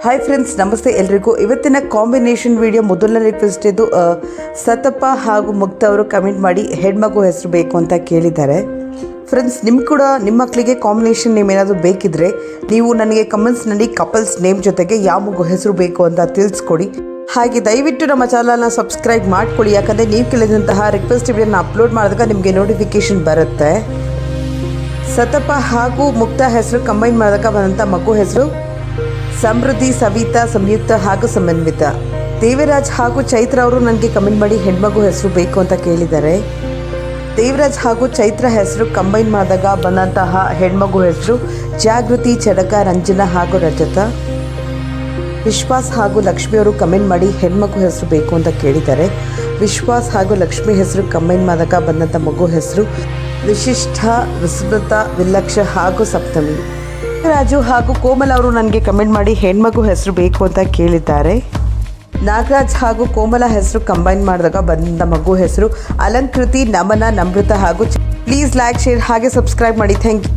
Hi friends, ನಮಸ್ತೆ ಎಲ್ರಿಗೂ. ಇವತ್ತಿನ ಕಾಂಬಿನೇಷನ್ ವಿಡಿಯೋ ಮೊದಲನೇ ರಿಕ್ವೆಸ್ಟ್ ಇದು. ಸತಪ ಹಾಗೂ ಮುಕ್ತ ಅವರು ಕಮೆಂಟ್ ಮಾಡಿ ಹೆಣ್ಮಗು ಹೆಸರು ಬೇಕು ಅಂತ ಕೇಳಿದ್ದಾರೆ. ಫ್ರೆಂಡ್ಸ್, ನಿಮ್ಮ ಕೂಡ ನಿಮ್ಮ ಮಕ್ಕಳಿಗೆ ಕಾಂಬಿನೇಷನ್ ನೇಮ್ ಏನಾದರೂ ಬೇಕಿದ್ರೆ ನೀವು ನನಗೆ ಕಮೆಂಟ್ಸ್ನಲ್ಲಿ ಕಪಲ್ಸ್ ನೇಮ್ ಜೊತೆಗೆ ಯಾವ ಮಗು ಹೆಸರು ಬೇಕು ಅಂತ ತಿಳಿಸ್ಕೊಡಿ. ಹಾಗೆ ದಯವಿಟ್ಟು ನಮ್ಮ ಚಾನಲ್ನ ಸಬ್ಸ್ಕ್ರೈಬ್ ಮಾಡ್ಕೊಳ್ಳಿ, ಯಾಕಂದರೆ ನೀವು ಕೇಳಿದಂತಹ ರಿಕ್ವೆಸ್ಟ್ ವಿಡಿಯೋನ ಅಪ್ಲೋಡ್ ಮಾಡಿದಾಗ ನಿಮಗೆ ನೋಟಿಫಿಕೇಷನ್ ಬರುತ್ತೆ. ಸತಪ ಹಾಗೂ ಮುಕ್ತ ಹೆಸರು ಕಂಬೈನ್ ಮಾಡಿದಾಗ ಬಂದಂಥ ಮಗು ಹೆಸರು ಸಮೃದ್ಧಿ, ಸವಿತಾ, ಸಂಯುಕ್ತ ಹಾಗೂ ಸಮನ್ವಿತ. ದೇವರಾಜ್ ಹಾಗೂ ಚೈತ್ರ ಅವರು ನನಗೆ ಕಮೆಂಟ್ ಮಾಡಿ ಹೆಣ್ಮಗು ಹೆಸರು ಬೇಕು ಅಂತ ಕೇಳಿದ್ದಾರೆ. ದೇವರಾಜ್ ಹಾಗೂ ಚೈತ್ರ ಹೆಸರು ಕಂಬೈನ್ ಮಾಡಿದಾಗ ಬಂದಂತಹ ಹೆಣ್ಮಗು ಹೆಸರು ಜಾಗೃತಿ, ಚಡಕ, ರಂಜನಾ ಹಾಗೂ ರಜತ. ವಿಶ್ವಾಸ್ ಹಾಗೂ ಲಕ್ಷ್ಮಿ ಅವರು ಕಮೆಂಟ್ ಮಾಡಿ ಹೆಣ್ಮಗು ಹೆಸರು ಬೇಕು ಅಂತ ಕೇಳಿದ್ದಾರೆ. ವಿಶ್ವಾಸ್ ಹಾಗೂ ಲಕ್ಷ್ಮಿ ಹೆಸರು ಕಂಬೈನ್ ಮಾಡಿದಾಗ ಬಂದಂಥ ಮಗು ಹೆಸರು ವಿಶಿಷ್ಟ, ವಿಸ್ಮೃತ, ವಿಲಕ್ಷ ಹಾಗೂ ಸಪ್ತಮಿ. ರಾಜು ಹಾಗೂ ಕೋಮಲ ಅವರು ನನಗೆ ಕಮೆಂಟ್ ಮಾಡಿ ಹೆಣ್ಮಗು ಹೆಸರು ಬೇಕು ಅಂತ ಕೇಳಿದ್ದಾರೆ. ನಾಗರಾಜ್ ಹಾಗೂ ಕೋಮಲ ಹೆಸರು ಕಂಬೈನ್ ಮಾಡಿದಾಗ ಬಂದ ಮಗು ಹೆಸರು ಅಲಂಕೃತಿ, ನಮನ, ನಮೃತ ಹಾಗೂ ಪ್ಲೀಸ್ ಲೈಕ್, ಶೇರ್ ಹಾಗೆ ಸಬ್ಸ್ಕ್ರೈಬ್ ಮಾಡಿ. Thank you.